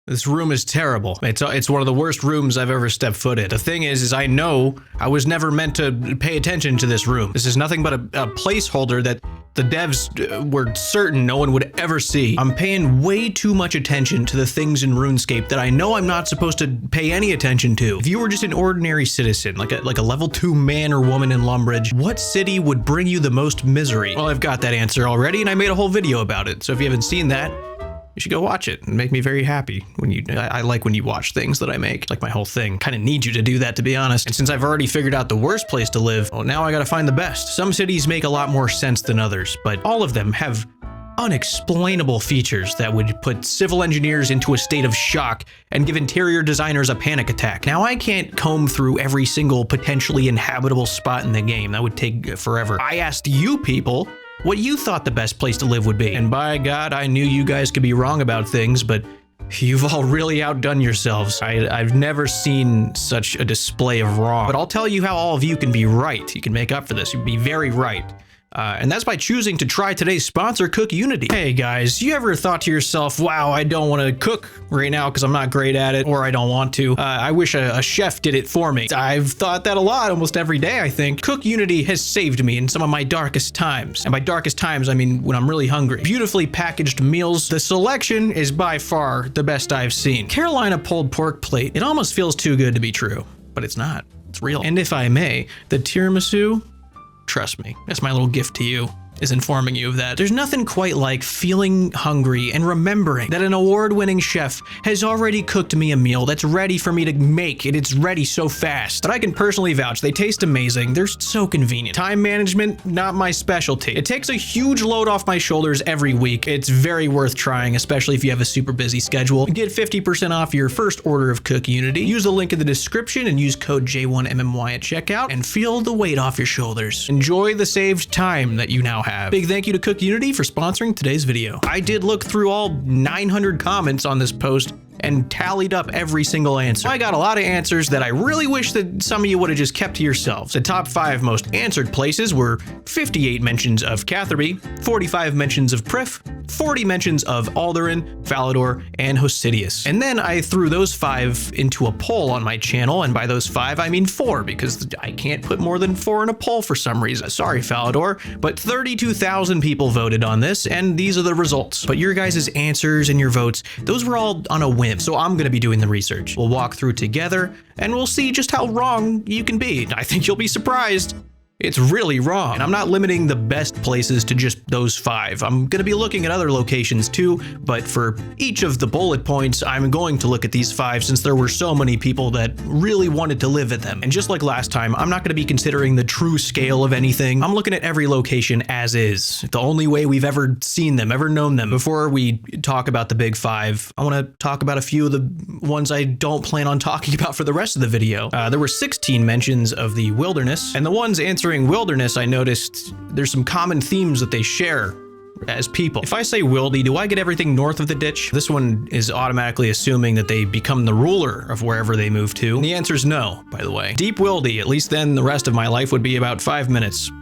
This room is terrible. It's one of the worst rooms I've ever stepped foot in. The thing is I know I was never meant to pay attention to this room. This is nothing but a placeholder that the devs were certain no one would ever see. I'm paying way too much attention to the things in RuneScape that I know I'm not supposed to pay any attention to. If you were just an ordinary citizen, like a level 2 man or woman in Lumbridge, what city would bring you the most misery? Well, I've got that answer already, and I made a whole video about it. So if you haven't seen that, you should go watch it and make me very happy. I like when you watch things that I make. Like my whole thing. Kind of need you to do that, to be honest. And since I've already figured out the worst place to live, well, now I gotta find the best. Some cities make a lot more sense than others, but all of them have unexplainable features that would put civil engineers into a state of shock and give interior designers a panic attack. Now, I can't comb through every single potentially inhabitable spot in the game. That would take forever. I asked you people what you thought the best place to live would be. And by God, I knew you guys could be wrong about things, but you've all really outdone yourselves. I've never seen such a display of wrong. But I'll tell you how all of you can be right. You can make up for this. You'd be very right. And that's by choosing to try today's sponsor, Cook Unity. Hey guys, you ever thought to yourself, wow, I don't want to cook right now because I'm not great at it, or I don't want to. I wish a chef did it for me. I've thought that a lot, almost every day, I think. Cook Unity has saved me in some of my darkest times. And by darkest times, I mean when I'm really hungry. Beautifully packaged meals. The selection is by far the best I've seen. Carolina pulled pork plate. It almost feels too good to be true, but it's not. It's real. And if I may, the tiramisu, trust me, that's my little gift to you, is informing you of that. There's nothing quite like feeling hungry and remembering that an award-winning chef has already cooked me a meal that's ready for me to make, and it's ready so fast. But I can personally vouch, they taste amazing, they're so convenient. Time management, not my specialty. It takes a huge load off my shoulders every week. It's very worth trying, especially if you have a super busy schedule. Get 50% off your first order of Cook Unity. Use the link in the description and use code J1MMY at checkout and feel the weight off your shoulders. Enjoy the saved time that you now have. Big thank you to Cook Unity for sponsoring today's video. I did look through all 900 comments on this post and tallied up every single answer. I got a lot of answers that I really wish that some of you would have just kept to yourselves. The top 5 most answered places were 58 mentions of Catherby, 45 mentions of Prif, 40 mentions of Alderan, Falador, and Hosidius. And then I threw those 5 into a poll on my channel, and by those 5 I mean 4, because I can't put more than 4 in a poll for some reason. Sorry, Falador, but 32,000 people voted on this, and these are the results. But your guys' answers and your votes, those were all on a whim, so I'm gonna be doing the research. We'll walk through together, and we'll see just how wrong you can be. I think you'll be surprised. It's really wrong. And I'm not limiting the best places to just those 5. I'm going to be looking at other locations too, but for each of the bullet points, I'm going to look at these 5 since there were so many people that really wanted to live at them. And just like last time, I'm not going to be considering the true scale of anything. I'm looking at every location as is, the only way we've ever seen them, ever known them. Before we talk about the big 5, I want to talk about a few of the ones I don't plan on talking about for the rest of the video. There were 16 mentions of the wilderness, and the ones answering wilderness, I noticed there's some common themes that they share as people. If I say wildy, do I get everything north of the ditch? This one is automatically assuming that they become the ruler of wherever they move to. And the answer is no, by the way. Deep wildy, at least then the rest of my life would be about 5 minutes.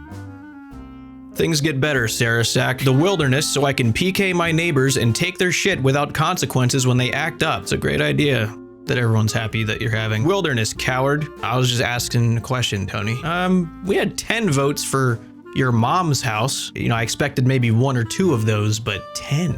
Things get better, Sarasak. The wilderness, so I can PK my neighbors and take their shit without consequences when they act up. It's a great idea that everyone's happy that you're having. Wilderness, coward. I was just asking a question, Tony. We had 10 votes for your mom's house. You know, I expected maybe 1 or 2 of those, but 10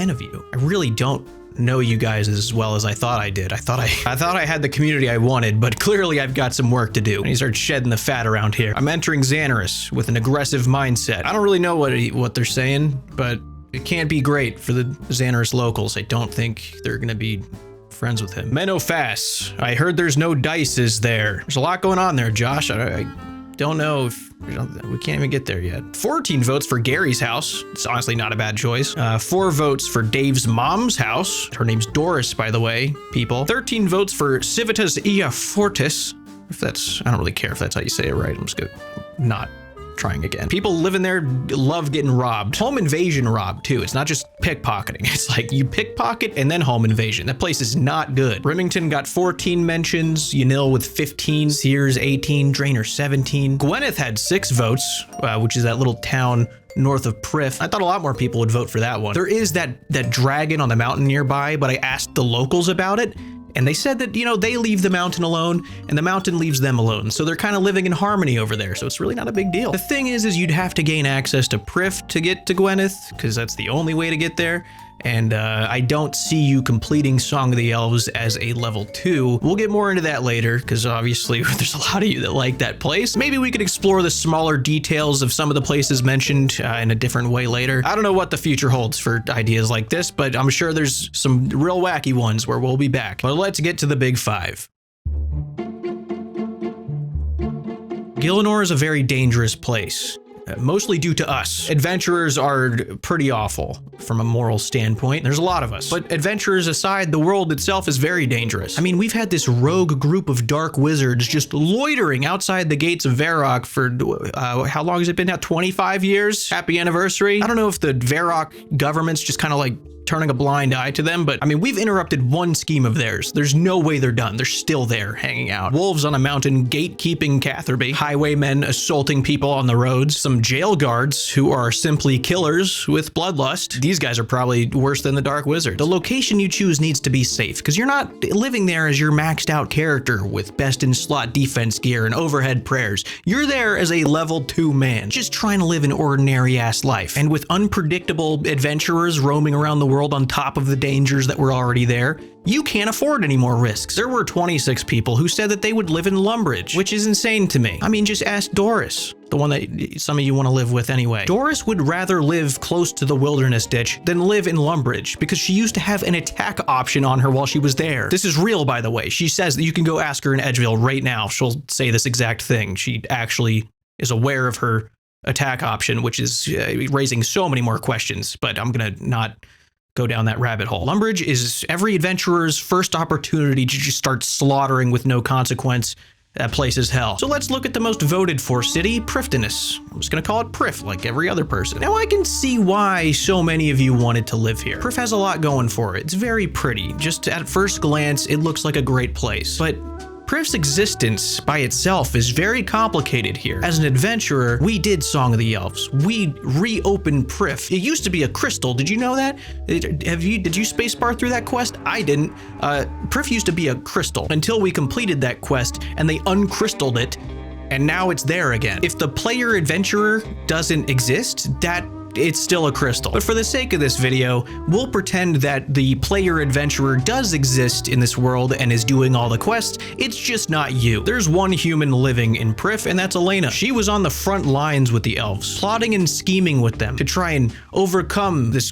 of you. I really don't know you guys as well as I thought I did. I thought I had the community I wanted, but clearly I've got some work to do. And you start shedding the fat around here. I'm entering Xanaris with an aggressive mindset. I don't really know what they're saying, but it can't be great for the Xanaris locals. I don't think they're gonna be friends with him. Menofas. I heard there's no dice is there. There's a lot going on there, Josh. I don't know if we can't even get there yet. 14 votes for Gary's house. It's honestly not a bad choice. 4 votes for Dave's mom's house. Her name's Doris, by the way, people. 13 votes for Civitas Ia Fortis. If that's, I don't really care if that's how you say it right. I'm just gonna not trying again. People living there love getting robbed. Home invasion robbed too. It's not just pickpocketing. It's like you pickpocket and then home invasion. That place is not good. Remington got 14 mentions. Yanil with 15. Sears 18. Drainer 17. Gwyneth had 6 votes, which is that little town north of Prif. I thought a lot more people would vote for that one. There is that dragon on the mountain nearby, but I asked the locals about it, and they said that, you know, they leave the mountain alone and the mountain leaves them alone. So they're kind of living in harmony over there. So it's really not a big deal. The thing is you'd have to gain access to Prif to get to Gwyneth, because that's the only way to get there. And I don't see you completing Song of the Elves as a level 2. We'll get more into that later, because obviously there's a lot of you that like that place. Maybe we could explore the smaller details of some of the places mentioned in a different way later. I don't know what the future holds for ideas like this, but I'm sure there's some real wacky ones where we'll be back. But let's get to the big 5. Gielinor is a very dangerous place. Mostly due to us. Adventurers are pretty awful from a moral standpoint. There's a lot of us. But adventurers aside, the world itself is very dangerous. I mean, we've had this rogue group of dark wizards just loitering outside the gates of Varrock for, how long has it been now? 25 years? Happy anniversary? I don't know if the Varrock government's just kind of like turning a blind eye to them, but I mean, we've interrupted one scheme of theirs. There's no way they're done. They're still there hanging out. Wolves on a mountain gatekeeping Catherby, highwaymen assaulting people on the roads, some jail guards who are simply killers with bloodlust. These guys are probably worse than the Dark Wizards. The location you choose needs to be safe, because you're not living there as your maxed out character with best in slot defense gear and overhead prayers. You're there as a level 2 man, just trying to live an ordinary ass life. And with unpredictable adventurers roaming around the world on top of the dangers that were already there, you can't afford any more risks. There were 26 people who said that they would live in Lumbridge, which is insane to me. I mean, just ask Doris, the one that some of you want to live with anyway. Doris would rather live close to the wilderness ditch than live in Lumbridge, because she used to have an attack option on her while she was there. This is real, by the way. She says that you can go ask her in Edgeville right now. She'll say this exact thing. She actually is aware of her attack option, which is raising so many more questions, but I'm gonna not go down that rabbit hole. Lumbridge is every adventurer's first opportunity to just start slaughtering with no consequence. That place is hell. So let's look at the most voted for city, Prifdinus. I'm just gonna call it Prif, like every other person. Now I can see why so many of you wanted to live here. Prif has a lot going for it. It's very pretty. Just at first glance, it looks like a great place. But Prif's existence by itself is very complicated here. As an adventurer, we did Song of the Elves. We reopened Prif. It used to be a crystal. Did you know that? Did you spacebar through that quest? I didn't. Prif used to be a crystal until we completed that quest and they uncrystalled it, and now it's there again. If the player adventurer doesn't exist, it's still a crystal. But for the sake of this video, we'll pretend that the player adventurer does exist in this world and is doing all the quests. It's just not you. There's one human living in Prif, and that's Elena. She was on the front lines with the elves, plotting and scheming with them to try and overcome this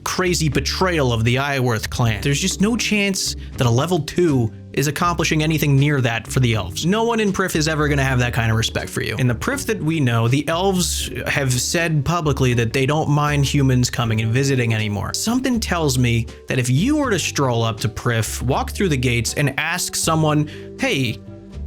crazy betrayal of the Iworth clan. There's just no chance that a level 2 is accomplishing anything near that for the elves. No one in Prif is ever going to have that kind of respect for you. In the Prif that we know, the elves have said publicly that they don't mind humans coming and visiting anymore. Something tells me that if you were to stroll up to Prif, walk through the gates, and ask someone, hey,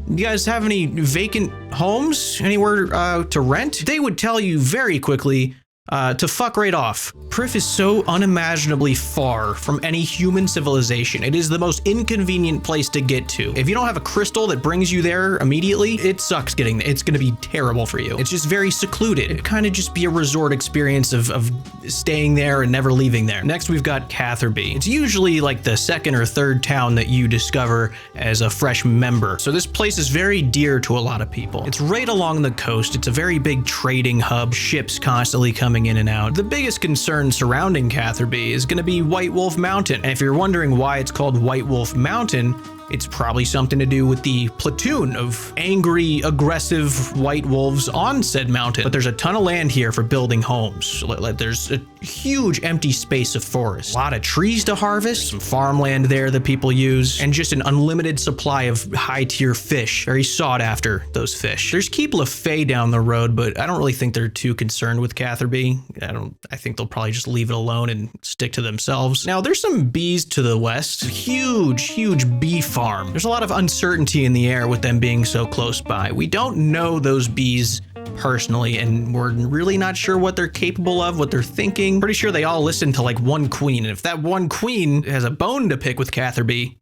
you guys have any vacant homes? Anywhere to rent? They would tell you very quickly to fuck right off. Prif is so unimaginably far from any human civilization. It is the most inconvenient place to get to. If you don't have a crystal that brings you there immediately, it sucks getting there. It's gonna be terrible for you. It's just very secluded. It'd kind of just be a resort experience of staying there and never leaving there. Next, we've got Catherby. It's usually like the second or third town that you discover as a fresh member. So this place is very dear to a lot of people. It's right along the coast. It's a very big trading hub, ships constantly coming in and out. The biggest concern surrounding Catherby is going to be White Wolf Mountain. And if you're wondering why it's called White Wolf Mountain, it's probably something to do with the platoon of angry, aggressive white wolves on said mountain. But there's a ton of land here for building homes. There's a huge empty space of forest, a lot of trees to harvest, some farmland there that people use, and just an unlimited supply of high-tier fish. Very sought after, those fish. There's Keep LaFay down the road, but I don't really think they're too concerned with Catherby. I think they'll probably just leave it alone and stick to themselves. Now, there's some bees to the west. Huge bee farm. There's a lot of uncertainty in the air with them being so close by. We don't know those bees personally, and we're really not sure what they're capable of, what they're thinking. Pretty sure they all listen to like one queen, and if that one queen has a bone to pick with Catherby,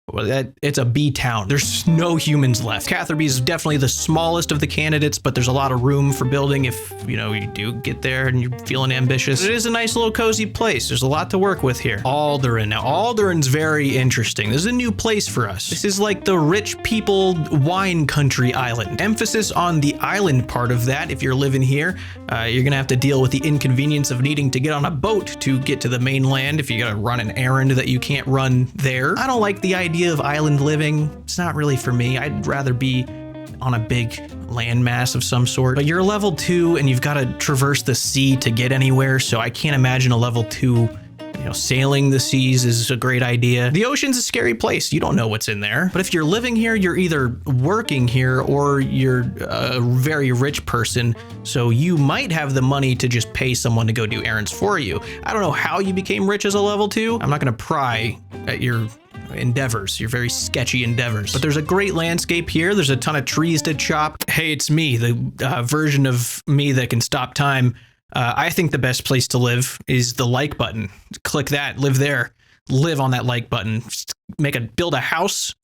Well, it's a B town. There's no humans left. Catherby is definitely the smallest of the candidates, but there's a lot of room for building if, you know, you do get there and you're feeling ambitious. It is a nice little cozy place. There's a lot to work with here. Alderaan. Now, Alderaan's very interesting. This is a new place for us. This is like the rich people wine country island. Emphasis on the island part of that. If you're living here, you're gonna have to deal with the inconvenience of needing to get on a boat to get to the mainland if you gotta run an errand that you can't run there. I don't like the idea of island living. It's not really for me. I'd rather be on a big landmass of some sort. But you're level 2 and you've got to traverse the sea to get anywhere, so I can't imagine a level 2, you know, sailing the seas is a great idea. The ocean's a scary place. You don't know what's in there. But if you're living here, you're either working here or you're a very rich person, so you might have the money to just pay someone to go do errands for you. I don't know how you became rich as a level 2. I'm not gonna pry at your endeavors, your very sketchy endeavors. But there's a great landscape here. There's a ton of trees to chop. Hey, it's me, the version of me that can stop time. I think the best place to live is the like button. Click that, live there, live on that like button. Just build a house,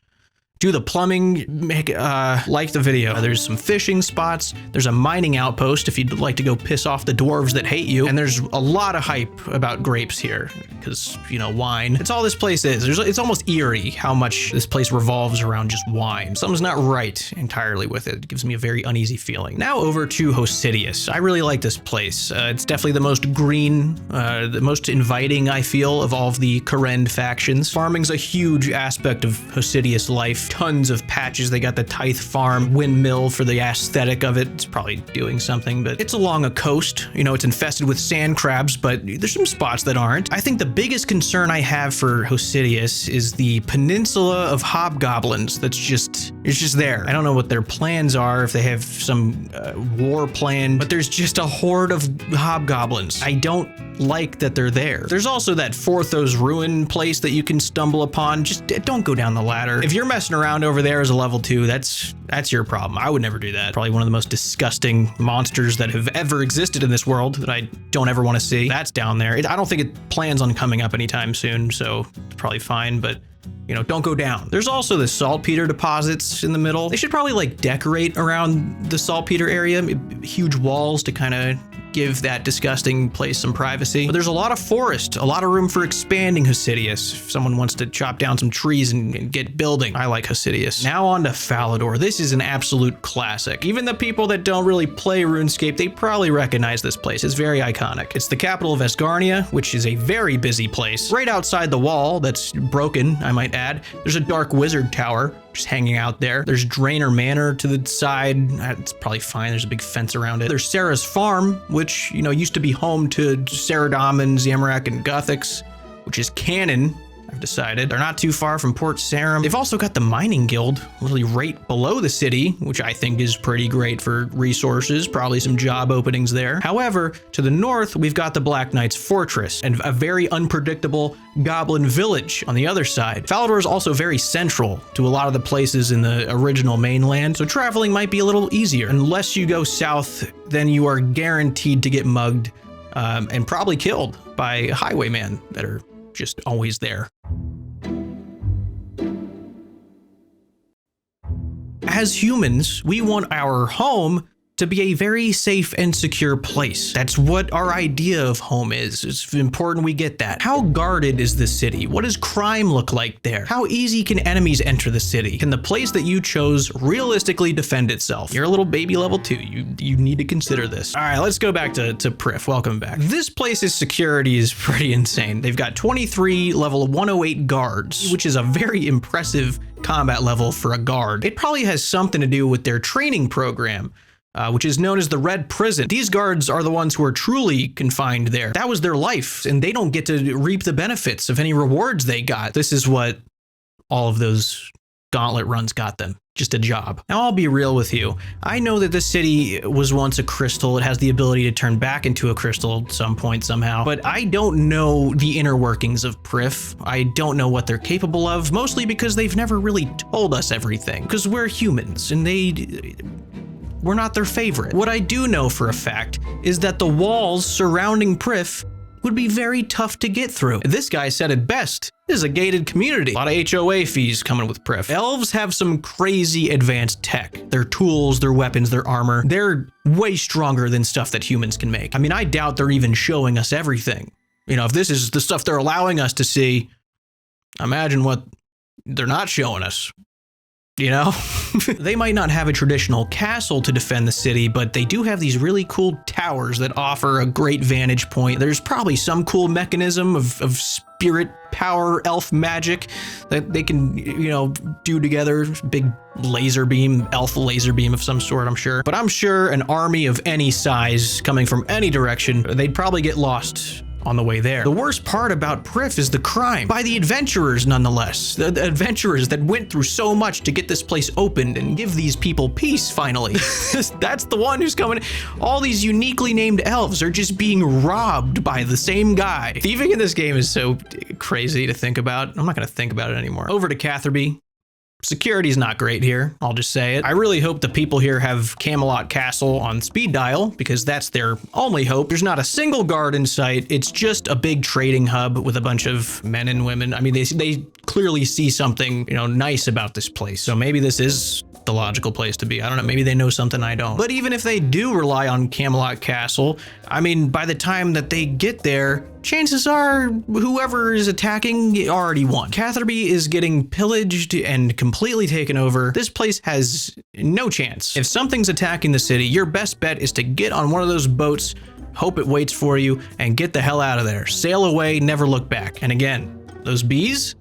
do the plumbing, like the video. There's some fishing spots. There's a mining outpost if you'd like to go piss off the dwarves that hate you. And there's a lot of hype about grapes here because, you know, wine. It's all this place is. It's almost eerie how much this place revolves around just wine. Something's not right entirely with it. It gives me a very uneasy feeling. Now over to Hosidius. I really like this place. It's definitely the most green, the most inviting, I feel, of all of the Karen factions. Farming's a huge aspect of Hosidius life. Tons of patches. They got the Tithe Farm windmill for the aesthetic of it. It's probably doing something, but it's along a coast. You know, it's infested with sand crabs, but there's some spots that aren't. I think the biggest concern I have for Hosidius is the peninsula of hobgoblins it's just there. I don't know what their plans are, if they have some war plan, but there's just a horde of hobgoblins. I don't like that they're there. There's also that Forthos ruin place that you can stumble upon. Just don't go down the ladder. If you're messing around over there as a level 2, that's your problem. I would never do that. Probably one of the most disgusting monsters that have ever existed in this world that I don't ever want to see. That's down there. I don't think it plans on coming up anytime soon, so it's probably fine, but you know, don't go down. There's also the saltpeter deposits in the middle. They should probably like decorate around the saltpeter area, huge walls to kind of give that disgusting place some privacy. But there's a lot of forest, a lot of room for expanding Hosidius. If someone wants to chop down some trees and get building, I like Hosidius. Now on to Falador. This is an absolute classic. Even the people that don't really play RuneScape, they probably recognize this place. It's very iconic. It's the capital of Esgarnia, which is a very busy place. Right outside the wall that's broken, I might add, there's a dark wizard tower just hanging out there. There's Draenor Manor to the side. It's probably fine. There's a big fence around it. There's Sarah's Farm, which, you know, used to be home to Saradomin, Zamorak, and Guthix, which is canon, I've decided. They're not too far from Port Sarim. They've also got the mining guild literally right below the city, which I think is pretty great for resources, probably some job openings there. However, to the north, we've got the Black Knight's Fortress and a very unpredictable goblin village on the other side. Falador is also very central to a lot of the places in the original mainland, so traveling might be a little easier. Unless you go south, then you are guaranteed to get mugged and probably killed by highwaymen that are just always there. As humans, we want our home to be a very safe and secure place. That's what our idea of home is. It's important we get that. How guarded is the city? What does crime look like there? How easy can enemies enter the city? Can the place that you chose realistically defend itself? You're a little baby level 2. You need to consider this. All right, let's go back to Prif. Welcome back. This place's security is pretty insane. They've got 23 level 108 guards, which is a very impressive combat level for a guard. It probably has something to do with their training program, which is known as the Red Prison. These guards are the ones who are truly confined there. That was their life, and they don't get to reap the benefits of any rewards they got. This is what all of those gauntlet runs got them. Just a job. Now, I'll be real with you. I know that this city was once a crystal. It has the ability to turn back into a crystal at some point somehow, but I don't know the inner workings of Prif. I don't know what they're capable of, mostly because they've never really told us everything, because we're humans, and we're not their favorite. What I do know for a fact is that the walls surrounding Prif would be very tough to get through. This guy said it best This is a gated community. A lot of HOA fees coming with Prif. Elves have some crazy advanced tech. Their tools, their weapons, their armor, they're way stronger than stuff that humans can make. I mean, I doubt they're even showing us everything. You know, if this is the stuff they're allowing us to see, imagine what they're not showing us. You know? They might not have a traditional castle to defend the city, but they do have these really cool towers that offer a great vantage point. There's probably some cool mechanism of spirit power, elf magic that they can, you know, do together. Big laser beam, elf laser beam of some sort, I'm sure. But I'm sure an army of any size coming from any direction, they'd probably get lost on the way there. The worst part about Prif is the crime by the adventurers, nonetheless. The adventurers that went through so much to get this place opened and give these people peace, finally. That's the one who's coming. All these uniquely named elves are just being robbed by the same guy. Thieving in this game is so crazy to think about. I'm not gonna think about it anymore. Over to Catherby. Security's not great here, I'll just say it. I really hope the people here have Camelot Castle on speed dial, because that's their only hope. There's not a single guard in sight. It's just a big trading hub with a bunch of men and women. I mean, they clearly see something, you know, nice about this place. So maybe this is the logical place to be. I don't know, maybe they know something I don't. But even if they do rely on Camelot Castle, I mean, by the time that they get there, chances are whoever is attacking already won. Catherby is getting pillaged and completely taken over. This place has no chance. If something's attacking the city, your best bet is to get on one of those boats, hope it waits for you, and get the hell out of there. Sail away, never look back. And again, those bees?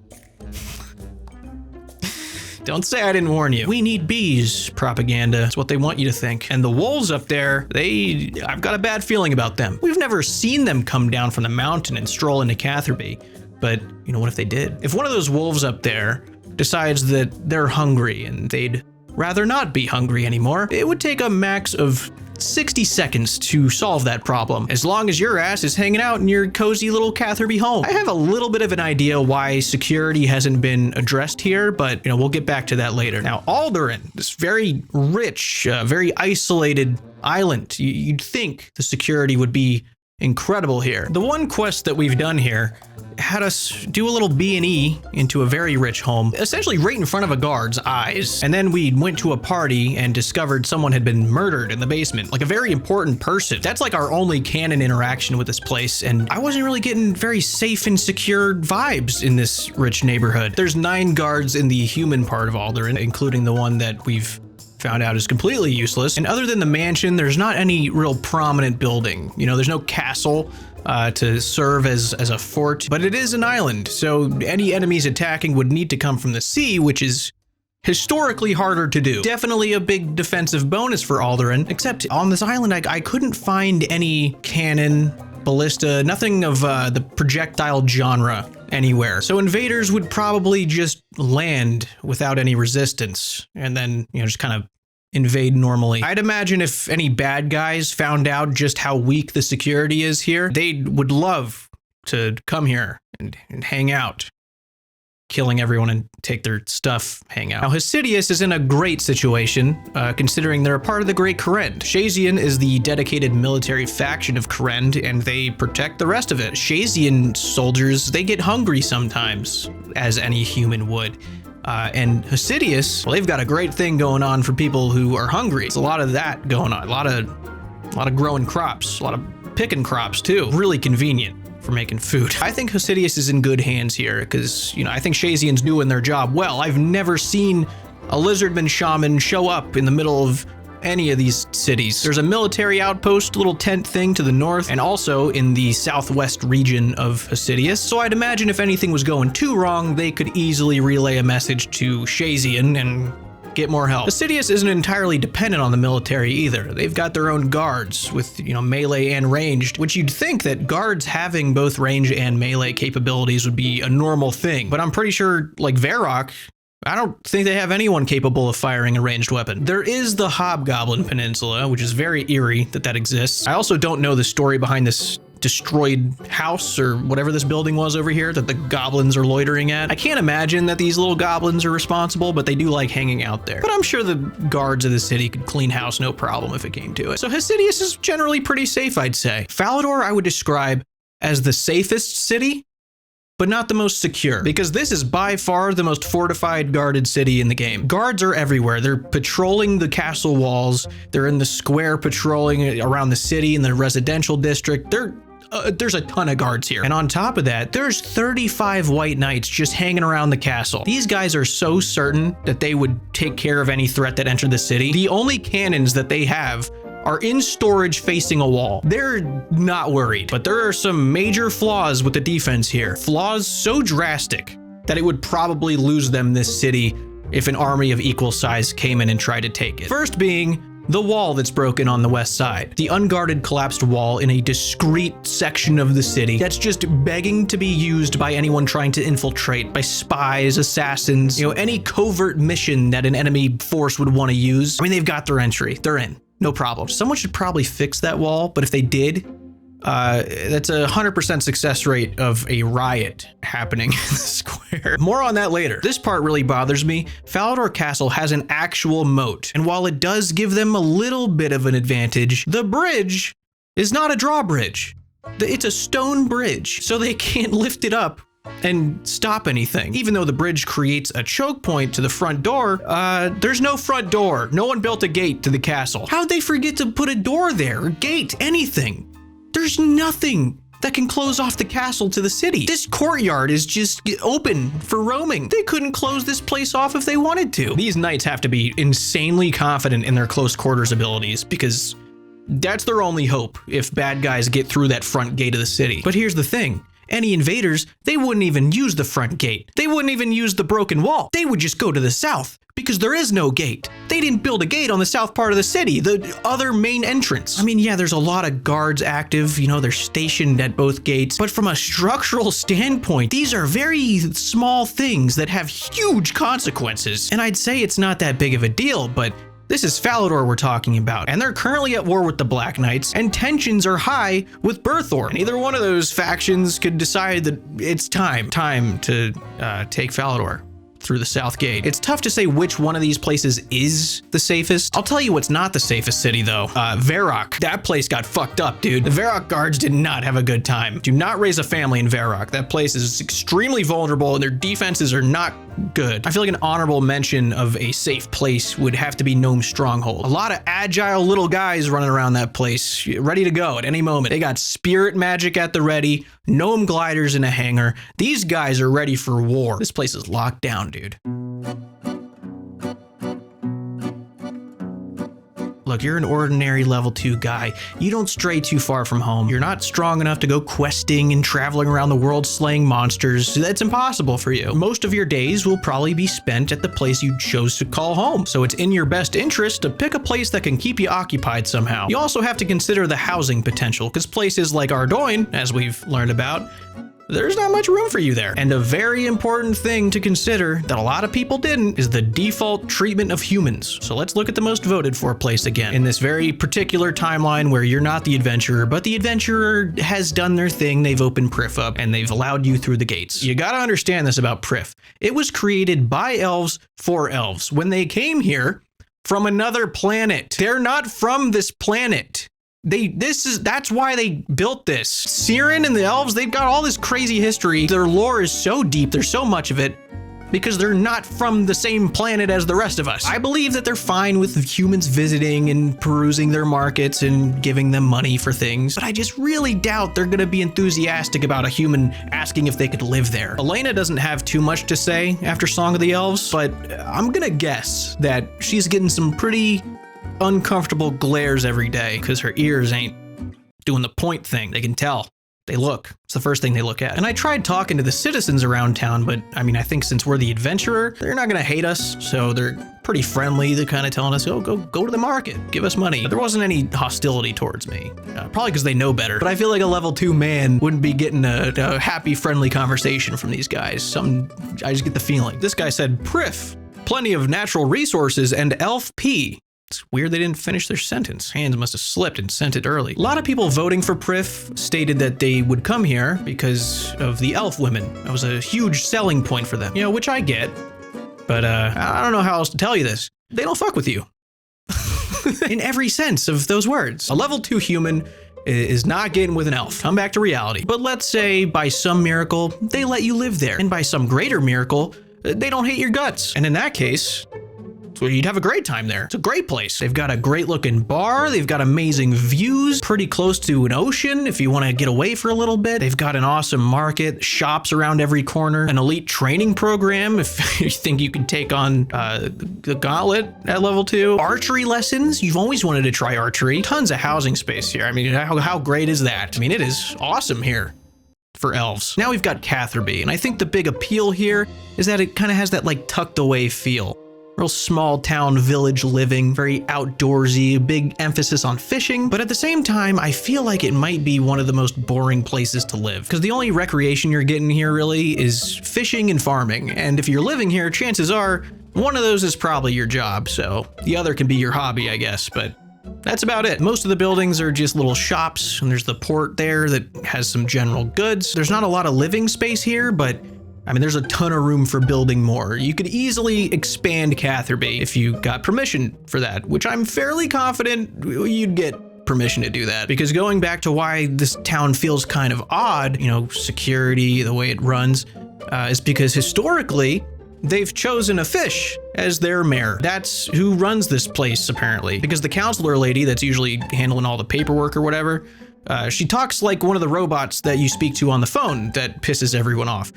Don't say I didn't warn you. We need bees propaganda. That's what they want you to think. And the wolves up there, I've got a bad feeling about them. We've never seen them come down from the mountain and stroll into Catherby. But, you know, what if they did? If one of those wolves up there decides that they're hungry and they'd rather not be hungry anymore, it would take a max of 60 seconds to solve that problem, as long as your ass is hanging out in your cozy little Catherby home. I have a little bit of an idea why security hasn't been addressed here, but you know, we'll get back to that later. Now, Alderaan, this very rich, very isolated island, you'd think the security would be incredible here. The one quest that we've done here had us do a little B&E into a very rich home, essentially right in front of a guard's eyes. And then we went to a party and discovered someone had been murdered in the basement, like a very important person. That's like our only canon interaction with this place, and I wasn't really getting very safe and secure vibes in this rich neighborhood. There's 9 guards in the human part of Alderaan, including the one that we've found out is completely useless. And other than the mansion, there's not any real prominent building. You know, there's no castle to serve as a fort, but it is an island, so any enemies attacking would need to come from the sea, which is historically harder to do. Definitely a big defensive bonus for Alderaan, except on this island I couldn't find any cannon, ballista, nothing of the projectile genre anywhere. So invaders would probably just land without any resistance and then, you know, just kind of invade normally. I'd imagine if any bad guys found out just how weak the security is here, they would love to come here and hang out, killing everyone and take their stuff, hang out. Now, Hosidius is in a great situation, considering they're a part of the Great Kourend. Shazian is the dedicated military faction of Kourend, and they protect the rest of it. Shazian soldiers, they get hungry sometimes, as any human would. And Hosidius, well, they've got a great thing going on for people who are hungry. It's a lot of that going on, a lot of growing crops, a lot of picking crops too. Really convenient for making food. I think Hosidius is in good hands here because, you know, I think Shazian's doing their job well. I've never seen a lizardman shaman show up in the middle of any of these cities. There's a military outpost, little tent thing to the north, and also in the southwest region of Hosidius. So I'd imagine if anything was going too wrong, they could easily relay a message to Shazian and get more help. Hosidius isn't entirely dependent on the military either. They've got their own guards with, you know, melee and ranged, which you'd think that guards having both range and melee capabilities would be a normal thing. But I'm pretty sure, like Varrock, I don't think they have anyone capable of firing a ranged weapon. There is the Hobgoblin Peninsula, which is very eerie that exists. I also don't know the story behind this destroyed house or whatever this building was over here that the goblins are loitering at. I can't imagine that these little goblins are responsible, but they do like hanging out there. But I'm sure the guards of the city could clean house no problem if it came to it. So Hosidius is generally pretty safe, I'd say. Falador I would describe as the safest city, but not the most secure, because this is by far the most fortified, guarded city in the game. Guards are everywhere. They're patrolling the castle walls. They're in the square patrolling around the city in the residential district. There's a ton of guards here. And on top of that, there's 35 white knights just hanging around the castle. These guys are so certain that they would take care of any threat that entered the city. The only cannons that they have are in storage facing a wall. They're not worried, but there are some major flaws with the defense here. Flaws so drastic that it would probably lose them this city if an army of equal size came in and tried to take it. First being the wall that's broken on the west side. The unguarded collapsed wall in a discrete section of the city that's just begging to be used by anyone trying to infiltrate, by spies, assassins, any covert mission that an enemy force would want to use. I mean, they've got their entry. They're in. No problem. Someone should probably fix that wall, but if they did, that's a 100% success rate of a riot happening in the square. More on that later. This part really bothers me. Falador Castle has an actual moat, and while it does give them a little bit of an advantage, the bridge is not a drawbridge. It's a stone bridge, so they can't lift it up and stop anything. Even though the bridge creates a choke point to the front door, there's no front door. No one built a gate to the castle. How'd they forget to put a door there, a gate, anything? There's nothing that can close off the castle to the city. This courtyard is just open for roaming. They couldn't close this place off if they wanted to. These knights have to be insanely confident in their close quarters abilities, because that's their only hope if bad guys get through that front gate of the city. But here's the thing. Any invaders, they wouldn't even use the front gate. They wouldn't even use the broken wall. They would just go to the south, because there is no gate. They didn't build a gate on the south part of the city, the other main entrance. I mean, yeah, there's a lot of guards active, they're stationed at both gates, but from a structural standpoint, these are very small things that have huge consequences. And I'd say it's not that big of a deal, but this is Falador we're talking about, and they're currently at war with the Black Knights, and tensions are high with Berthor. And either one of those factions could decide that it's time to take Falador through the south gate. It's tough to say which one of these places is the safest. I'll tell you what's not the safest city though. Varrock. That place got fucked up, dude. The Varrock guards did not have a good time. Do not raise a family in Varrock. That place is extremely vulnerable and their defenses are not good. I feel like an honorable mention of a safe place would have to be Gnome Stronghold. A lot of agile little guys running around that place, ready to go at any moment. They got spirit magic at the ready, gnome gliders in a hangar. These guys are ready for war. This place is locked down, dude. Look, you're an ordinary level 2 guy. You don't stray too far from home. You're not strong enough to go questing and traveling around the world slaying monsters. That's impossible for you. Most of your days will probably be spent at the place you chose to call home. So it's in your best interest to pick a place that can keep you occupied somehow. You also have to consider the housing potential, because places like Ardoin, as we've learned about, there's not much room for you there. And a very important thing to consider that a lot of people didn't is the default treatment of humans. So let's look at the most voted for place again. In this very particular timeline where you're not the adventurer, but the adventurer has done their thing, they've opened Prif up and they've allowed you through the gates. You gotta understand this about Prif. It was created by elves for elves. When they came here from another planet, they're not from this planet. That's why they built this. Siren and the elves, they've got all this crazy history. Their lore is so deep, there's so much of it, because they're not from the same planet as the rest of us. I believe that they're fine with humans visiting and perusing their markets and giving them money for things, but I just really doubt they're gonna be enthusiastic about a human asking if they could live there. Elena doesn't have too much to say after Song of the Elves, but I'm gonna guess that she's getting some pretty uncomfortable glares every day because her ears ain't doing the point thing. They can tell. They look. It's the first thing they look at. And I tried talking to the citizens around town, but I mean, I think since we're the adventurer, they're not gonna hate us, so they're pretty friendly. They're kind of telling us, oh, go to the market, give us money. But there wasn't any hostility towards me, probably because they know better. But I feel like a level 2 man wouldn't be getting a happy, friendly conversation from these guys. I just get the feeling. This guy said, Prif, plenty of natural resources, and Elf P. It's weird they didn't finish their sentence. Hands must have slipped and sent it early. A lot of people voting for Prif stated that they would come here because of the elf women. That was a huge selling point for them, which I get. But I don't know how else to tell you this. They don't fuck with you. In every sense of those words. A level 2 human is not getting with an elf. Come back to reality. But let's say by some miracle, they let you live there. And by some greater miracle, they don't hate your guts. And in that case, well, you'd have a great time there. It's a great place. They've got a great looking bar. They've got amazing views, pretty close to an ocean if you want to get away for a little bit. They've got an awesome market, shops around every corner, an elite training program if you think you could take on the gauntlet at level 2. Archery lessons. You've always wanted to try archery. Tons of housing space here. I mean, how great is that? I mean, it is awesome here for elves. Now we've got Catherby, and I think the big appeal here is that it kind of has that like tucked away feel. Real small town village living, very outdoorsy, big emphasis on fishing, but at the same time, I feel like it might be one of the most boring places to live because the only recreation you're getting here really is fishing and farming. And if you're living here, chances are one of those is probably your job. So the other can be your hobby, I guess, but that's about it. Most of the buildings are just little shops, and there's the port there that has some general goods. There's not a lot of living space here, but I mean, there's a ton of room for building more. You could easily expand Catherby if you got permission for that, which I'm fairly confident you'd get permission to do that. Because going back to why this town feels kind of odd, you know, security, the way it runs, is because historically, they've chosen a fish as their mayor. That's who runs this place, apparently. Because the counselor lady that's usually handling all the paperwork or whatever, she talks like one of the robots that you speak to on the phone that pisses everyone off.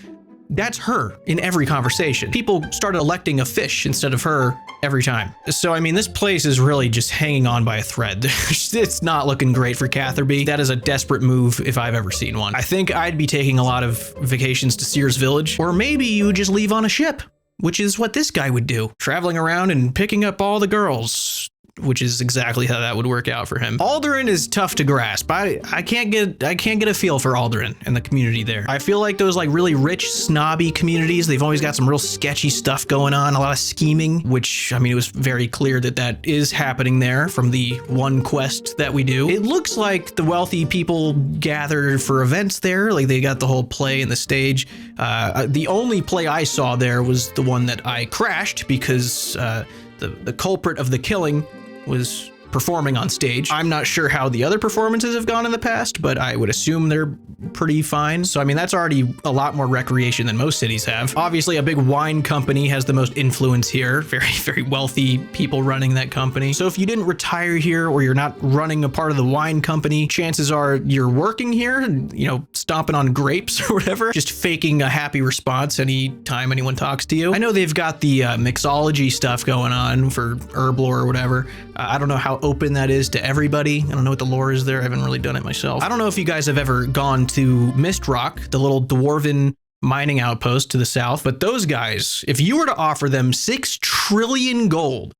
That's her in every conversation. People started electing a fish instead of her every time. So, I mean, this place is really just hanging on by a thread. It's not looking great for Catherby. That is a desperate move if I've ever seen one. I think I'd be taking a lot of vacations to Sears Village, or maybe you just leave on a ship, which is what this guy would do. Traveling around and picking up all the girls, which is exactly how that would work out for him. Alderaan is tough to grasp. I can't get a feel for Alderaan and the community there. I feel like those like really rich, snobby communities, they've always got some real sketchy stuff going on, a lot of scheming, which, I mean, it was very clear that that is happening there from the one quest that we do. It looks like the wealthy people gather for events there, like they got the whole play and the stage. The only play I saw there was the one that I crashed because the culprit of the killing was performing on stage. I'm not sure how the other performances have gone in the past, but I would assume they're pretty fine. So, I mean, that's already a lot more recreation than most cities have. Obviously, a big wine company has the most influence here. Very, very wealthy people running that company. So if you didn't retire here or you're not running a part of the wine company, chances are you're working here, you know, stomping on grapes or whatever, just faking a happy response anytime anyone talks to you. I know they've got the mixology stuff going on for herb lore or whatever. I don't know how open that is to everybody. I don't know what the lore is there. I haven't really done it myself. I don't know if you guys have ever gone to Mist Rock, the little dwarven mining outpost to the south, but those guys, if you were to offer them 6 trillion gold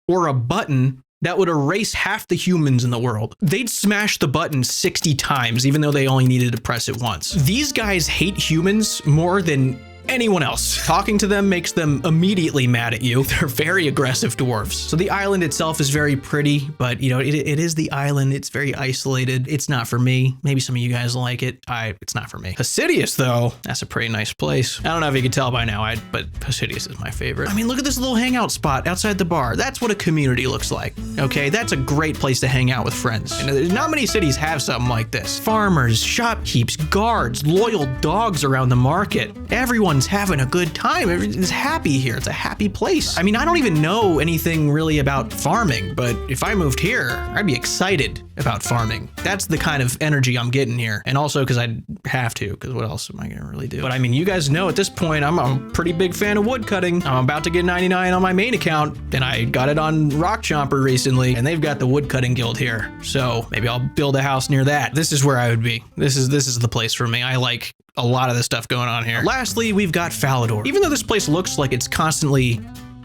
or a button that would erase half the humans in the world, they'd smash the button 60 times, even though they only needed to press it once. These guys hate humans more than anyone else. Talking to them makes them immediately mad at you. They're very aggressive dwarfs. So the island itself is very pretty, but you know, it is the island. It's very isolated. It's not for me. Maybe some of you guys like it. It's not for me. Hosidius though, that's a pretty nice place. I don't know if you can tell by now, but Hosidius is my favorite. I mean, look at this little hangout spot outside the bar. That's what a community looks like. Okay, that's a great place to hang out with friends. And there's not many cities have something like this. Farmers, shopkeepers, guards, loyal dogs around the market. Everyone's having a good time. Everyone's happy here. It's a happy place. I mean, I don't even know anything really about farming, but if I moved here, I'd be excited about farming. That's the kind of energy I'm getting here. And also because I'd have to, because what else am I gonna really do? But I mean, you guys know at this point, I'm a pretty big fan of woodcutting. I'm about to get 99 on my main account, and I got it on Rock Chomper recently, and they've got the woodcutting guild here. So maybe I'll build a house near that. This is where I would be. This is the place for me. I like a lot of the stuff going on here. Lastly, we've got Falador. Even though this place looks like it's constantly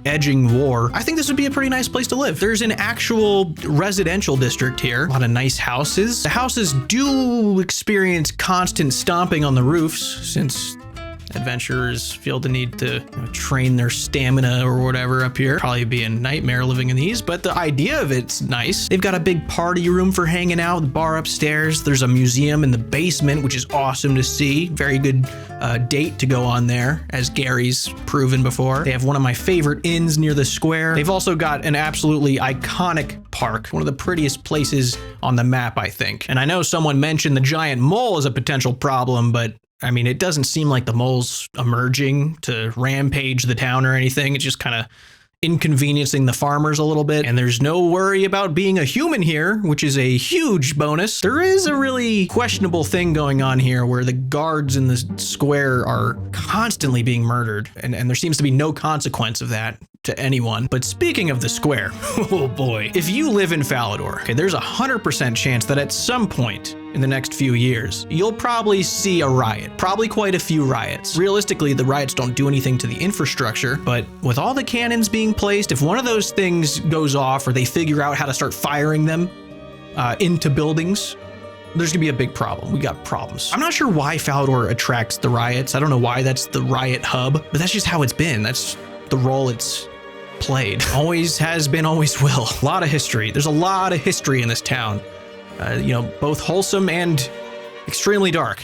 edging war, I think this would be a pretty nice place to live. There's an actual residential district here, a lot of nice houses. The houses do experience constant stomping on the roofs since Adventurers feel the need to train their stamina or whatever up here. Probably be a nightmare living in these, but the idea of it's nice. They've got a big party room for hanging out, the bar upstairs. There's a museum in the basement, which is awesome to see. Very good date to go on there, as Gary's proven before. They have one of my favorite inns near the square. They've also got an absolutely iconic park, one of the prettiest places on the map, I think. And I know someone mentioned the giant mole as a potential problem, but I mean, it doesn't seem like the mole's emerging to rampage the town or anything. It's just kind of inconveniencing the farmers a little bit. And there's no worry about being a human here, which is a huge bonus. There is a really questionable thing going on here where the guards in the square are constantly being murdered. And there seems to be no consequence of that to anyone. But speaking of the square, oh boy, if you live in Falador, okay, there's 100% chance that at some point in the next few years, you'll probably see a riot, probably quite a few riots. Realistically, the riots don't do anything to the infrastructure, but with all the cannons being placed, if one of those things goes off or they figure out how to start firing them into buildings, there's gonna be a big problem. We got problems. I'm not sure why Falador attracts the riots. I don't know why that's the riot hub, but that's just how it's been. That's the role it's played. Always has been, always will. A lot of history. There's a lot of history in this town. You know, both wholesome and extremely dark.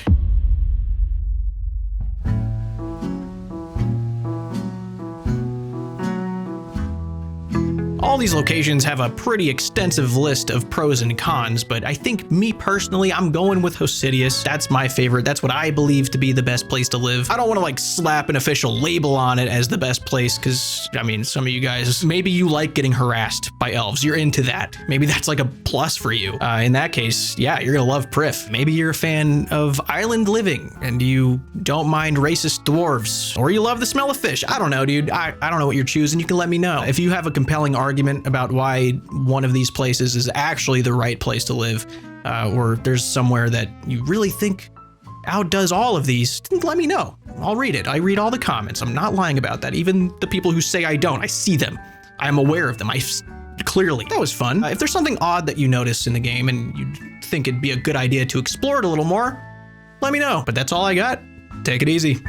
All these locations have a pretty extensive list of pros and cons, but I think me personally, I'm going with Hosidius. That's my favorite. That's what I believe to be the best place to live. I don't want to like slap an official label on it as the best place because, I mean, some of you guys, maybe you like getting harassed by elves. You're into that. Maybe that's like a plus for you. In that case, yeah, you're gonna love Prif. Maybe you're a fan of island living and you don't mind racist dwarves, or you love the smell of fish. I don't know, dude. I don't know what you're choosing. You can let me know. If you have a compelling argument about why one of these places is actually the right place to live, or there's somewhere that you really think outdoes all of these, let me know. I'll read it. I read all the comments. I'm not lying about that. Even the people who say I don't, I see them. I'm aware of them. Clearly. That was fun. If there's something odd that you notice in the game and you think it'd be a good idea to explore it a little more, let me know. But that's all I got. Take it easy.